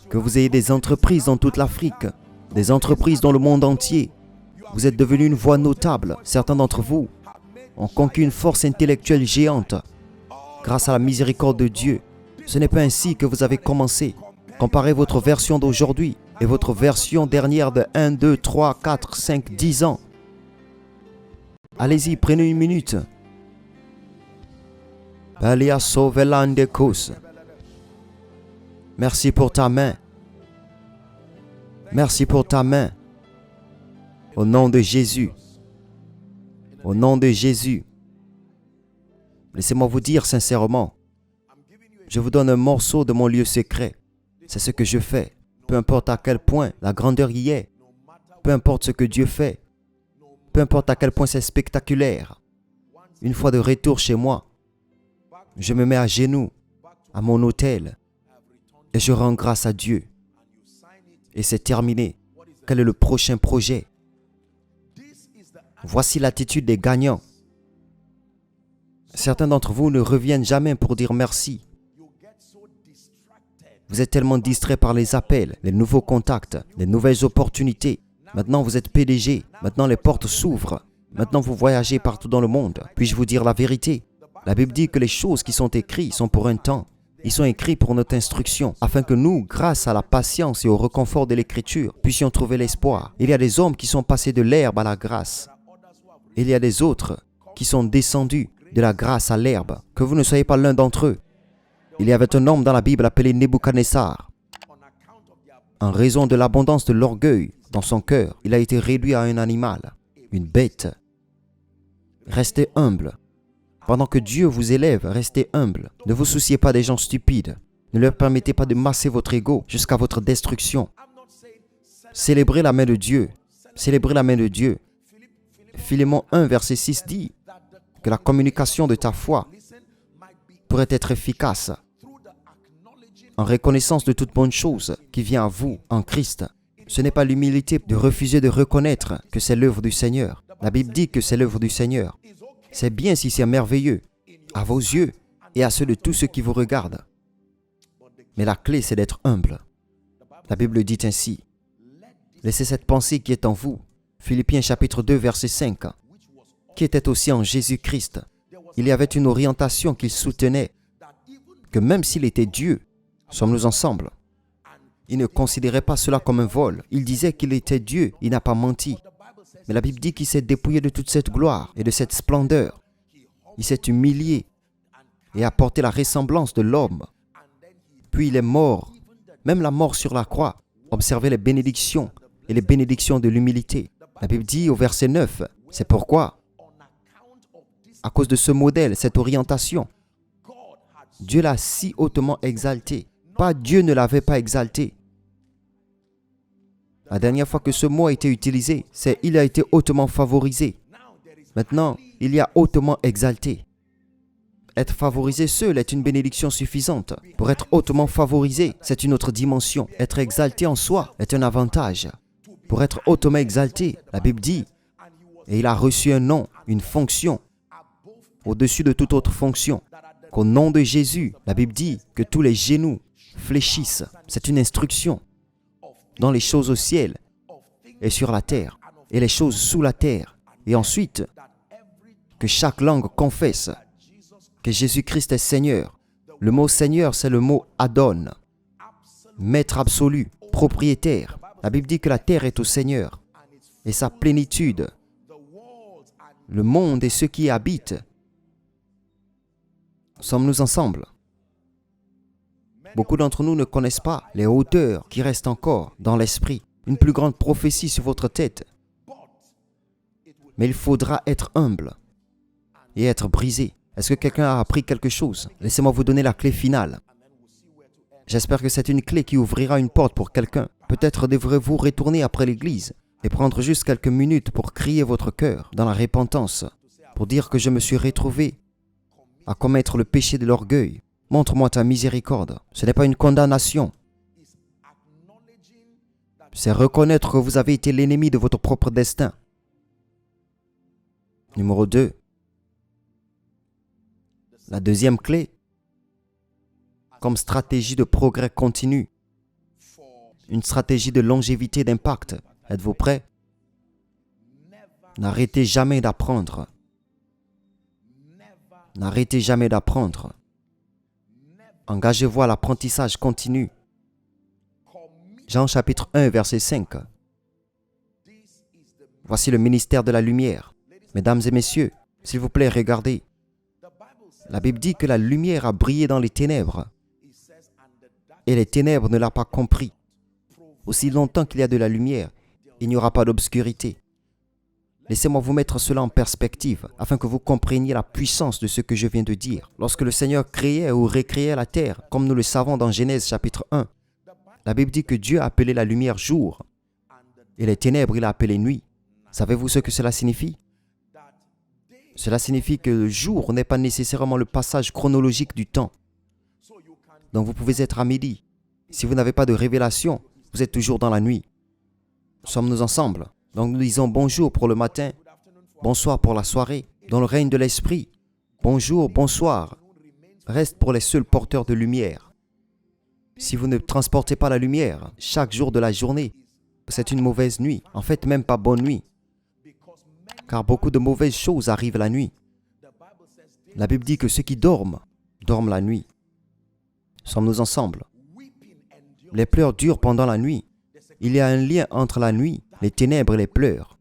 Que vous ayez des entreprises dans toute l'Afrique, des entreprises dans le monde entier. Vous êtes devenus une voix notable. Certains d'entre vous ont conquis une force intellectuelle géante grâce à la miséricorde de Dieu. Ce n'est pas ainsi que vous avez commencé. Comparez votre version d'aujourd'hui et votre version dernière de 1, 2, 3, 4, 5, 10 ans. Allez-y, prenez 1 minute. Merci pour ta main. Merci pour ta main. Au nom de Jésus. Au nom de Jésus. Laissez-moi vous dire sincèrement, je vous donne un morceau de mon lieu secret. C'est ce que je fais. Peu importe à quel point la grandeur y est. Peu importe ce que Dieu fait. Peu importe à quel point c'est spectaculaire. Une fois de retour chez moi, je me mets à genoux, à mon autel, et je rends grâce à Dieu. Et c'est terminé. Quel est le prochain projet? Voici l'attitude des gagnants. Certains d'entre vous ne reviennent jamais pour dire merci. Vous êtes tellement distraits par les appels, les nouveaux contacts, les nouvelles opportunités. Maintenant, vous êtes PDG. Maintenant, les portes s'ouvrent. Maintenant, vous voyagez partout dans le monde. Puis-je vous dire la vérité? La Bible dit que les choses qui sont écrites sont pour un temps. Ils sont écrits pour notre instruction, afin que nous, grâce à la patience et au réconfort de l'Écriture, puissions trouver l'espoir. Il y a des hommes qui sont passés de l'herbe à la grâce. Il y a des autres qui sont descendus de la grâce à l'herbe. Que vous ne soyez pas l'un d'entre eux. Il y avait un homme dans la Bible appelé Nebuchadnezzar. En raison de l'abondance de l'orgueil dans son cœur, il a été réduit à un animal, une bête. Restez humble. Pendant que Dieu vous élève, restez humble. Ne vous souciez pas des gens stupides. Ne leur permettez pas de masser votre ego jusqu'à votre destruction. Célébrez la main de Dieu. Célébrez la main de Dieu. Philémon 1, verset 6 dit que la communication de ta foi pourrait être efficace en reconnaissance de toute bonne chose qui vient à vous en Christ. Ce n'est pas l'humilité de refuser de reconnaître que c'est l'œuvre du Seigneur. La Bible dit que c'est l'œuvre du Seigneur. C'est bien si c'est merveilleux à vos yeux et à ceux de tous ceux qui vous regardent. Mais la clé, c'est d'être humble. La Bible dit ainsi. Laissez cette pensée qui est en vous. Philippiens chapitre 2, verset 5. Qui était aussi en Jésus-Christ. Il y avait une orientation qu'il soutenait. Que même s'il était Dieu, sommes-nous ensemble. Il ne considérait pas cela comme un vol. Il disait qu'il était Dieu. Il n'a pas menti. Mais la Bible dit qu'il s'est dépouillé de toute cette gloire et de cette splendeur. Il s'est humilié et a porté la ressemblance de l'homme. Puis il est mort, même la mort sur la croix. Observez les bénédictions et les bénédictions de l'humilité. La Bible dit au verset 9, c'est pourquoi, à cause de ce modèle, cette orientation, Dieu l'a si hautement exalté. Pas Dieu ne l'avait pas exalté. La dernière fois que ce mot a été utilisé, c'est « il a été hautement favorisé ». Maintenant, il y a hautement exalté. Être favorisé seul est une bénédiction suffisante. Pour être hautement favorisé, c'est une autre dimension. Être exalté en soi est un avantage. Pour être hautement exalté, la Bible dit, et il a reçu un nom, une fonction, au-dessus de toute autre fonction. Qu'au nom de Jésus, la Bible dit que tous les genoux fléchissent. C'est une instruction dans les choses au ciel et sur la terre, et les choses sous la terre. Et ensuite, que chaque langue confesse que Jésus-Christ est Seigneur. Le mot Seigneur, c'est le mot Adon, maître absolu, propriétaire. La Bible dit que la terre est au Seigneur et sa plénitude, le monde et ceux qui y habitent. Sommes-nous ensemble? Beaucoup d'entre nous ne connaissent pas les hauteurs qui restent encore dans l'esprit. Une plus grande prophétie sur votre tête. Mais il faudra être humble et être brisé. Est-ce que quelqu'un a appris quelque chose? Laissez-moi vous donner la clé finale. J'espère que c'est une clé qui ouvrira une porte pour quelqu'un. Peut-être devrez-vous retourner après l'église et prendre juste quelques minutes pour crier votre cœur dans la repentance, pour dire que je me suis retrouvé à commettre le péché de l'orgueil. Montre-moi ta miséricorde. Ce n'est pas une condamnation. C'est reconnaître que vous avez été l'ennemi de votre propre destin. Numéro 2. La deuxième clé, comme stratégie de progrès continu, une stratégie de longévité d'impact. Êtes-vous prêts? N'arrêtez jamais d'apprendre. N'arrêtez jamais d'apprendre. Engagez-vous à l'apprentissage continu. Jean chapitre 1, verset 5. Voici le ministère de la lumière. Mesdames et messieurs, s'il vous plaît, regardez. La Bible dit que la lumière a brillé dans les ténèbres et les ténèbres ne l'ont pas compris. Aussi longtemps qu'il y a de la lumière, il n'y aura pas d'obscurité. Laissez-moi vous mettre cela en perspective afin que vous compreniez la puissance de ce que je viens de dire. Lorsque le Seigneur créait ou recréait la terre, comme nous le savons dans Genèse chapitre 1, la Bible dit que Dieu a appelé la lumière jour et les ténèbres il a appelé nuit. Savez-vous ce que cela signifie? Cela signifie que le jour n'est pas nécessairement le passage chronologique du temps. Donc vous pouvez être à midi. Si vous n'avez pas de révélation, vous êtes toujours dans la nuit. Sommes-nous ensemble? Donc nous disons bonjour pour le matin, bonsoir pour la soirée. Dans le règne de l'esprit, bonjour, bonsoir, reste pour les seuls porteurs de lumière. Si vous ne transportez pas la lumière chaque jour de la journée, c'est une mauvaise nuit. En fait, même pas bonne nuit. Car beaucoup de mauvaises choses arrivent la nuit. La Bible dit que ceux qui dorment, dorment la nuit. Sommes-nous ensemble? Les pleurs durent pendant la nuit. Il y a un lien entre la nuit, les ténèbres et les pleurs.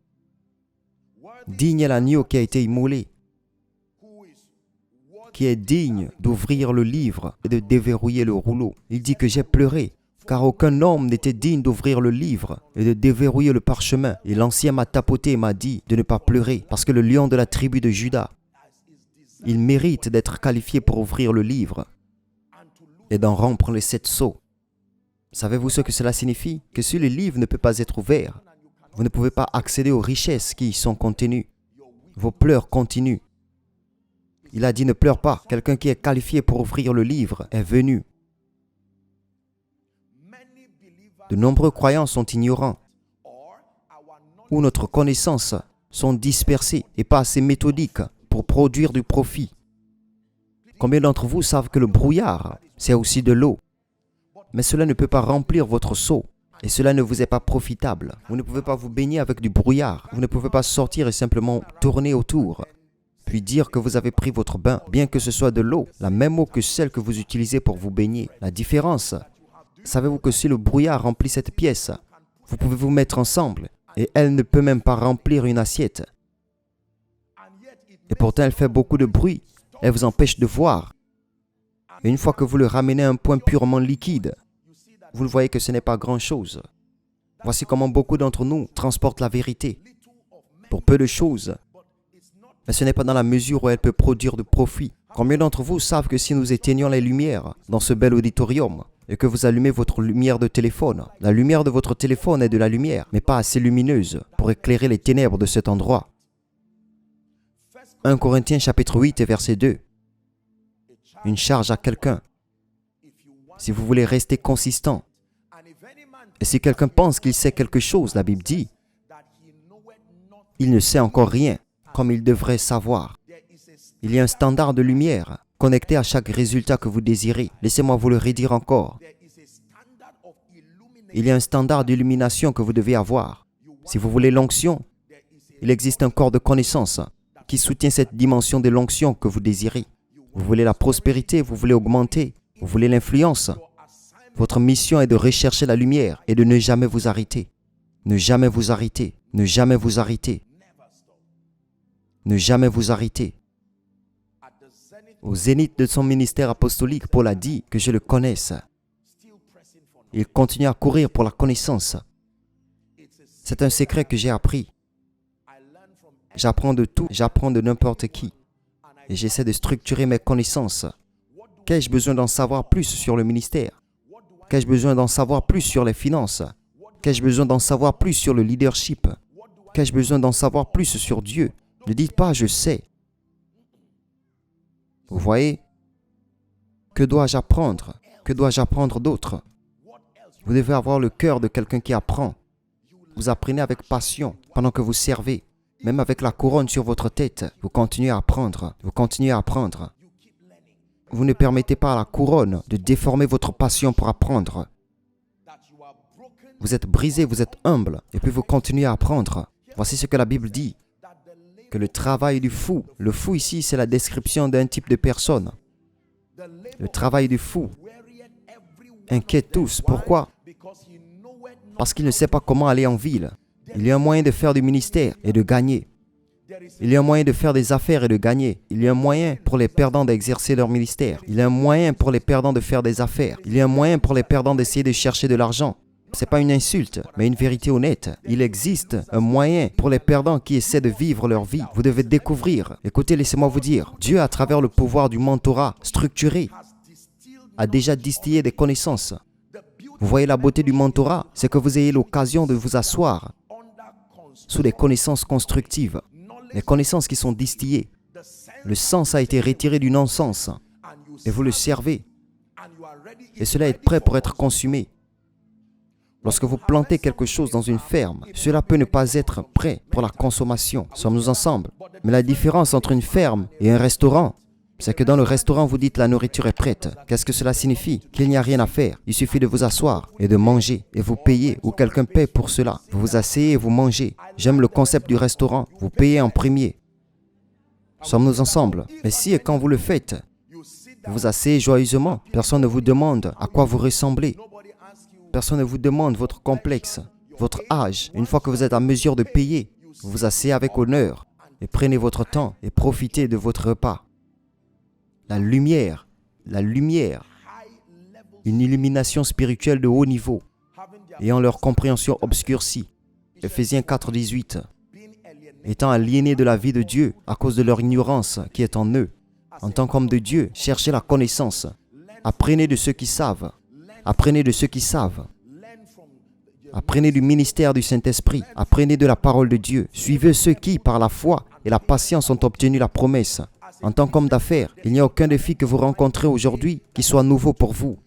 Digne est l'agneau qui a été immolé, qui est digne d'ouvrir le livre et de déverrouiller le rouleau. Il dit que j'ai pleuré, car aucun homme n'était digne d'ouvrir le livre et de déverrouiller le parchemin. Et l'ancien m'a tapoté et m'a dit de ne pas pleurer, parce que le lion de la tribu de Juda, il mérite d'être qualifié pour ouvrir le livre et d'en rompre les 7 sceaux. Savez-vous ce que cela signifie? Que si le livre ne peut pas être ouvert, vous ne pouvez pas accéder aux richesses qui y sont contenues. Vos pleurs continuent. Il a dit ne pleure pas. Quelqu'un qui est qualifié pour ouvrir le livre est venu. De nombreux croyants sont ignorants ou notre connaissance sont dispersées et pas assez méthodiques pour produire du profit. Combien d'entre vous savent que le brouillard, c'est aussi de l'eau? Mais cela ne peut pas remplir votre seau et cela ne vous est pas profitable. Vous ne pouvez pas vous baigner avec du brouillard. Vous ne pouvez pas sortir et simplement tourner autour, puis dire que vous avez pris votre bain, bien que ce soit de l'eau, la même eau que celle que vous utilisez pour vous baigner. La différence Savez-vous que si le brouillard remplit cette pièce, vous pouvez vous mettre ensemble et elle ne peut même pas remplir une assiette. Et pourtant, elle fait beaucoup de bruit. Elle vous empêche de voir. Et une fois que vous le ramenez à un point purement liquide, vous le voyez que ce n'est pas grand-chose. Voici comment beaucoup d'entre nous transportent la vérité pour peu de choses. Mais ce n'est pas dans la mesure où elle peut produire de profit. Combien d'entre vous savent que si nous éteignons les lumières dans ce bel auditorium et que vous allumez votre lumière de téléphone, la lumière de votre téléphone est de la lumière, mais pas assez lumineuse pour éclairer les ténèbres de cet endroit. 1 Corinthiens chapitre 8 et verset 2. Une charge à quelqu'un. Si vous voulez rester consistant, et si quelqu'un pense qu'il sait quelque chose, la Bible dit, il ne sait encore rien comme il devrait savoir. Il y a un standard de lumière connecté à chaque résultat que vous désirez. Laissez-moi vous le redire encore. Il y a un standard d'illumination que vous devez avoir. Si vous voulez l'onction, il existe un corps de connaissance qui soutient cette dimension de l'onction que vous désirez. Vous voulez la prospérité, vous voulez augmenter, vous voulez l'influence. Votre mission est de rechercher la lumière et de ne jamais vous arrêter. Ne jamais vous arrêter. Ne jamais vous arrêter. Ne jamais vous arrêter. Au zénith de son ministère apostolique, Paul a dit que je le connaisse. Il continue à courir pour la connaissance. C'est un secret que j'ai appris. J'apprends de tout, j'apprends de n'importe qui. Et j'essaie de structurer mes connaissances. Qu'ai-je besoin d'en savoir plus sur le ministère? Qu'ai-je besoin d'en savoir plus sur les finances? Qu'ai-je besoin d'en savoir plus sur le leadership? Qu'ai-je besoin d'en savoir plus sur Dieu? Ne dites pas « je sais ». Vous voyez? Que dois-je apprendre? Que dois-je apprendre d'autre? Vous devez avoir le cœur de quelqu'un qui apprend. Vous apprenez avec passion pendant que vous servez. Même avec la couronne sur votre tête, vous continuez à apprendre. Vous continuez à apprendre. Vous ne permettez pas à la couronne de déformer votre passion pour apprendre. Vous êtes brisé, vous êtes humble, et puis vous continuez à apprendre. Voici ce que la Bible dit. Que le travail du fou, le fou ici, c'est la description d'un type de personne. Le travail du fou inquiète tous. Pourquoi? Parce qu'il ne sait pas comment aller en ville. Il y a un moyen de faire du ministère et de gagner. Il y a un moyen de faire des affaires et de gagner. Il y a un moyen pour les perdants d'exercer leur ministère. Il y a un moyen pour les perdants de faire des affaires. Il y a un moyen pour les perdants d'essayer de chercher de l'argent. Ce n'est pas une insulte, mais une vérité honnête. Il existe un moyen pour les perdants qui essaient de vivre leur vie. Vous devez découvrir. Écoutez, laissez-moi vous dire. Dieu, à travers le pouvoir du mentorat structuré, a déjà distillé des connaissances. Vous voyez la beauté du mentorat? C'est que vous ayez l'occasion de vous asseoir sous des connaissances constructives. Les connaissances qui sont distillées. Le sens a été retiré du non-sens. Et vous le servez. Et cela est prêt pour être consumé. Lorsque vous plantez quelque chose dans une ferme, cela peut ne pas être prêt pour la consommation. Sommes-nous ensemble? Mais la différence entre une ferme et un restaurant, c'est que dans le restaurant, vous dites la nourriture est prête. Qu'est-ce que cela signifie? Qu'il n'y a rien à faire. Il suffit de vous asseoir et de manger. Et vous payez, ou quelqu'un paie pour cela. Vous vous asseyez et vous mangez. J'aime le concept du restaurant. Vous payez en premier. Sommes-nous ensemble? Mais si et quand vous le faites, vous vous asseyez joyeusement. Personne ne vous demande à quoi vous ressemblez. Personne ne vous demande votre complexe, votre âge. Une fois que vous êtes en mesure de payer, vous vous asseyez avec honneur et prenez votre temps et profitez de votre repas. La lumière, une illumination spirituelle de haut niveau, ayant leur compréhension obscurcie. Ephésiens 4, 18. Étant aliénés de la vie de Dieu à cause de leur ignorance qui est en eux. En tant qu'homme de Dieu, cherchez la connaissance. Apprenez de ceux qui savent. Apprenez de ceux qui savent. Apprenez du ministère du Saint-Esprit. Apprenez de la parole de Dieu. Suivez ceux qui, par la foi et la patience, ont obtenu la promesse. En tant qu'homme d'affaires, il n'y a aucun défi que vous rencontrez aujourd'hui qui soit nouveau pour vous.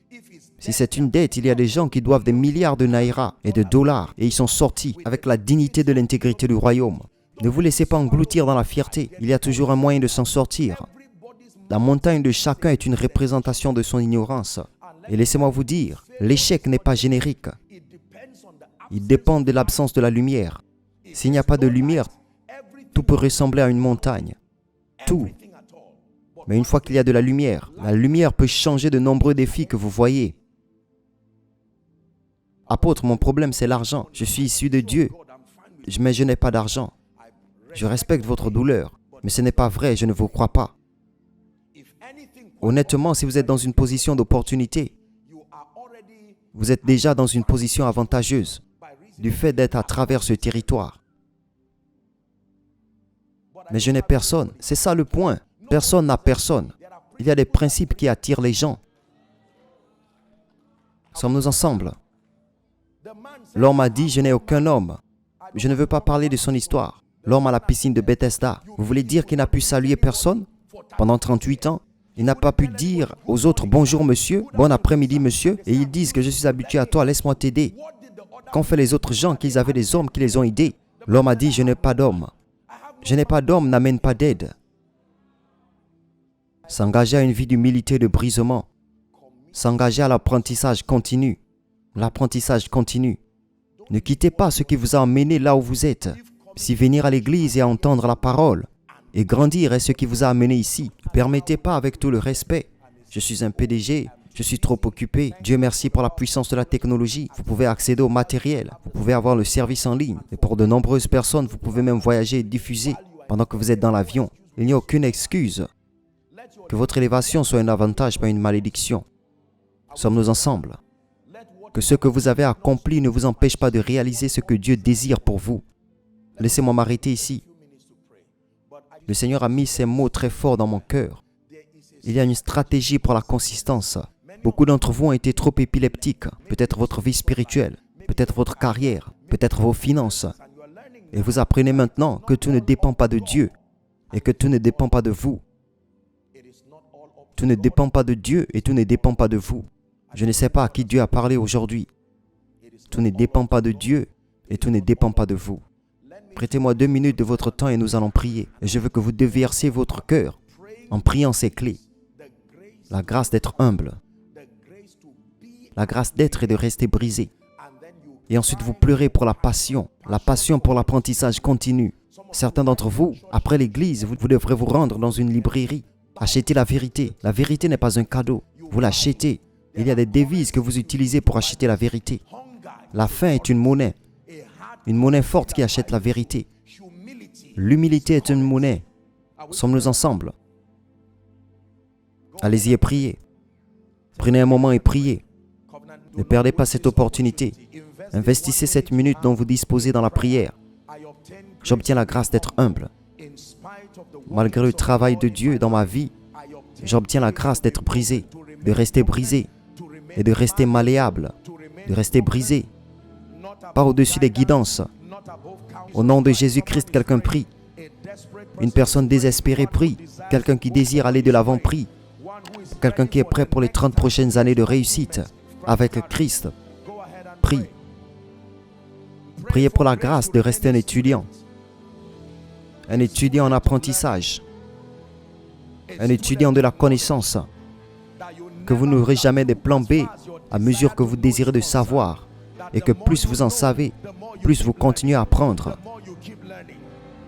Si c'est une dette, il y a des gens qui doivent des milliards de naira et de dollars et ils sont sortis avec la dignité de l'intégrité du royaume. Ne vous laissez pas engloutir dans la fierté. Il y a toujours un moyen de s'en sortir. La montagne de chacun est une représentation de son ignorance. Et laissez-moi vous dire, l'échec n'est pas générique. Il dépend de l'absence de la lumière. S'il n'y a pas de lumière, tout peut ressembler à une montagne. Tout. Mais une fois qu'il y a de la lumière peut changer de nombreux défis que vous voyez. Apôtre, mon problème c'est l'argent. Je suis issu de Dieu, mais je n'ai pas d'argent. Je respecte votre douleur, mais ce n'est pas vrai, je ne vous crois pas. Honnêtement, si vous êtes dans une position d'opportunité, vous êtes déjà dans une position avantageuse du fait d'être à travers ce territoire. Mais je n'ai personne. C'est ça le point. Personne n'a personne. Il y a des principes qui attirent les gens. Sommes-nous ensemble? L'homme a dit, je n'ai aucun homme. Je ne veux pas parler de son histoire. L'homme à la piscine de Bethesda. Vous voulez dire qu'il n'a pu saluer personne? Pendant 38 ans, il n'a pas pu dire aux autres, bonjour monsieur, bon après-midi monsieur, et ils disent que je suis habitué à toi, laisse-moi t'aider. Qu'ont fait les autres gens qu'ils avaient des hommes qui les ont aidés? L'homme a dit, je n'ai pas d'homme. Je n'ai pas d'homme n'amène pas d'aide. S'engager à une vie d'humilité et de brisement. S'engager à l'apprentissage continu. L'apprentissage continu. Ne quittez pas ce qui vous a emmené là où vous êtes. Si venir à l'église et à entendre la parole et grandir est ce qui vous a amené ici, ne permettez pas avec tout le respect. Je suis un PDG, je suis trop occupé. Dieu merci pour la puissance de la technologie. Vous pouvez accéder au matériel, vous pouvez avoir le service en ligne. Et pour de nombreuses personnes, vous pouvez même voyager et diffuser pendant que vous êtes dans l'avion. Il n'y a aucune excuse. Que votre élévation soit un avantage, pas une malédiction. Sommes-nous ensemble? Que ce que vous avez accompli ne vous empêche pas de réaliser ce que Dieu désire pour vous. Laissez-moi m'arrêter ici. Le Seigneur a mis ces mots très forts dans mon cœur. Il y a une stratégie pour la consistance. Beaucoup d'entre vous ont été trop épileptiques. Peut-être votre vie spirituelle, peut-être votre carrière, peut-être vos finances. Et vous apprenez maintenant que tout ne dépend pas de Dieu et que tout ne dépend pas de vous. Tout ne dépend pas de Dieu et tout ne dépend pas de vous. Je ne sais pas à qui Dieu a parlé aujourd'hui. Tout ne dépend pas de Dieu et tout ne dépend pas de vous. Prêtez-moi 2 minutes de votre temps et nous allons prier. Et je veux que vous déversiez votre cœur en priant ces clés. La grâce d'être humble. La grâce d'être et de rester brisé. Et ensuite vous pleurez pour la passion pour l'apprentissage continu. Certains d'entre vous, après l'église, vous devrez vous rendre dans une librairie. Achetez la vérité. La vérité n'est pas un cadeau. Vous l'achetez. Il y a des devises que vous utilisez pour acheter la vérité. La faim est une monnaie forte qui achète la vérité. L'humilité est une monnaie. Sommes-nous ensemble? Allez-y et priez. Prenez un moment et priez. Ne perdez pas cette opportunité. Investissez cette minute dont vous disposez dans la prière. J'obtiens la grâce d'être humble. Malgré le travail de Dieu dans ma vie, j'obtiens la grâce d'être brisé, de rester brisé et de rester malléable, de rester brisé. Pas au-dessus des guidances. Au nom de Jésus-Christ, quelqu'un prie. Une personne désespérée prie. Quelqu'un qui désire aller de l'avant prie. Quelqu'un qui est prêt pour les 30 prochaines années de réussite avec Christ. Prie. Priez pour la grâce de rester un étudiant. Un étudiant en apprentissage. Un étudiant de la connaissance. Que vous n'aurez jamais de plan B à mesure que vous désirez de savoir. Et que plus vous en savez, plus vous continuez à apprendre.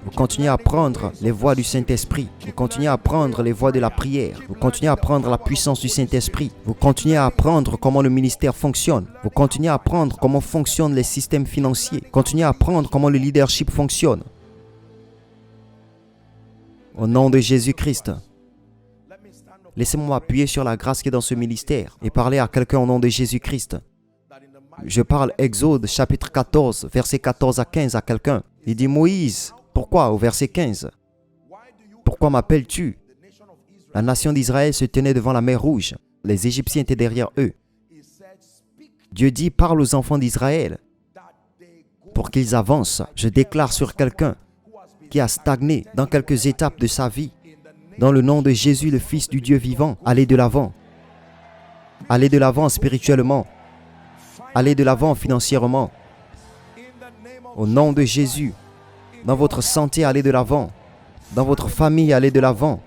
Vous continuez à apprendre les voies du Saint-Esprit. Vous continuez à apprendre les voies de la prière. Vous continuez à apprendre la puissance du Saint-Esprit. Vous continuez à apprendre comment le ministère fonctionne. Vous continuez à apprendre comment fonctionnent les systèmes financiers. Vous continuez à apprendre comment le leadership fonctionne. Au nom de Jésus-Christ, laissez-moi m'appuyer sur la grâce qui est dans ce ministère et parler à quelqu'un au nom de Jésus-Christ. Je parle Exode chapitre 14, versets 14 à 15 à quelqu'un. Il dit, Moïse, pourquoi au verset 15? Pourquoi m'appelles-tu? La nation d'Israël se tenait devant la mer Rouge. Les Égyptiens étaient derrière eux. Dieu dit, parle aux enfants d'Israël pour qu'ils avancent. Je déclare sur quelqu'un qui a stagné dans quelques étapes de sa vie. Dans le nom de Jésus, le Fils du Dieu vivant, allez de l'avant. Allez de l'avant spirituellement. Allez de l'avant financièrement. Au nom de Jésus, dans votre santé, allez de l'avant. Dans votre famille, allez de l'avant.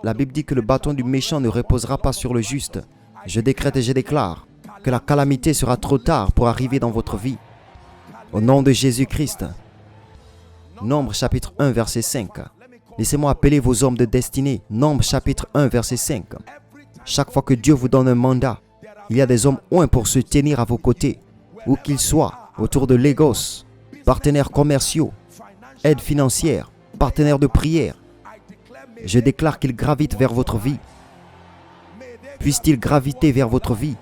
La Bible dit que le bâton du méchant ne reposera pas sur le juste. Je décrète et je déclare que la calamité sera trop tard pour arriver dans votre vie. Au nom de Jésus-Christ. Nombre chapitre 1, verset 5. Laissez-moi appeler vos hommes de destinée. Nombre chapitre 1, verset 5. Chaque fois que Dieu vous donne un mandat, Il y a des hommes oints pour se tenir à vos côtés, où qu'ils soient, autour de Lagos, partenaires commerciaux, aides financières, partenaires de prière. Je déclare qu'ils gravitent vers votre vie. Puissent-ils graviter vers votre vie?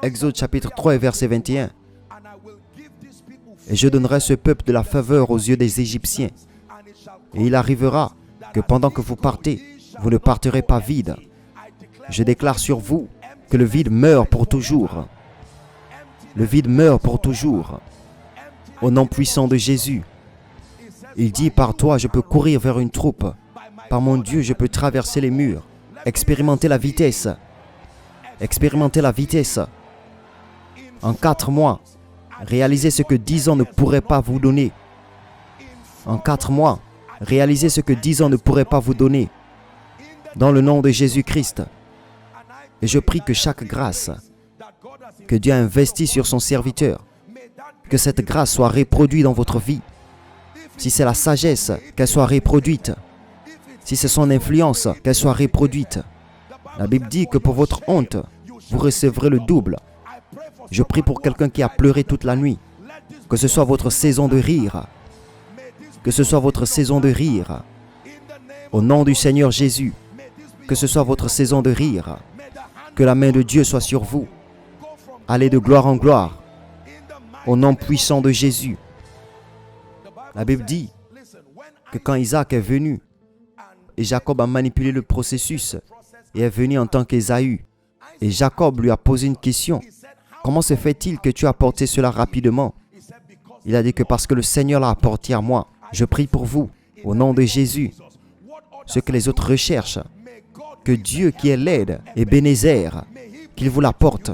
Exode chapitre 3 et verset 21. Et je donnerai ce peuple de la faveur aux yeux des Égyptiens. Et il arrivera que pendant que vous partez, vous ne partirez pas vide. Je déclare sur vous que le vide meurt pour toujours. Le vide meurt pour toujours. Au nom puissant de Jésus. Il dit, par toi, je peux courir vers une troupe. Par mon Dieu, je peux traverser les murs. Expérimenter la vitesse. Expérimenter la vitesse. En 4 mois, réalisez ce que 10 ans ne pourraient pas vous donner. En 4 mois, réalisez ce que 10 ans ne pourraient pas vous donner. Dans le nom de Jésus-Christ. Et je prie que chaque grâce que Dieu a investie sur son serviteur, que cette grâce soit reproduite dans votre vie. Si c'est la sagesse, qu'elle soit reproduite. Si c'est son influence, qu'elle soit reproduite. La Bible dit que pour votre honte, vous recevrez le double. Je prie pour quelqu'un qui a pleuré toute la nuit. Que ce soit votre saison de rire. Que ce soit votre saison de rire. Au nom du Seigneur Jésus. Que ce soit votre saison de rire. Que la main de Dieu soit sur vous. Allez de gloire en gloire. Au nom puissant de Jésus. La Bible dit que quand Isaac est venu, et Jacob a manipulé le processus, et est venu en tant qu'Ésaü, et Jacob lui a posé une question. Comment se fait-il que tu as apporté cela rapidement? Il a dit que parce que le Seigneur l'a apporté à moi. Je prie pour vous, au nom de Jésus. Ce que les autres recherchent, que Dieu qui est l'aide et Bénézer, qu'il vous l'apporte.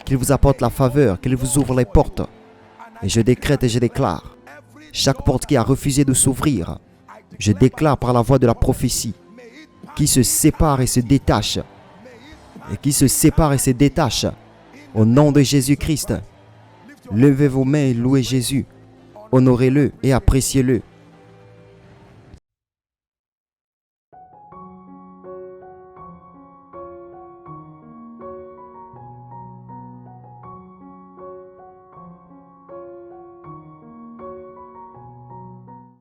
Qu'il vous apporte la faveur, qu'il vous ouvre les portes. Et je décrète et je déclare, chaque porte qui a refusé de s'ouvrir, je déclare par la voix de la prophétie, qui se sépare et se détache. Et qui se sépare et se détache. Au nom de Jésus-Christ. Levez vos mains et louez Jésus. Honorez-le et appréciez-le.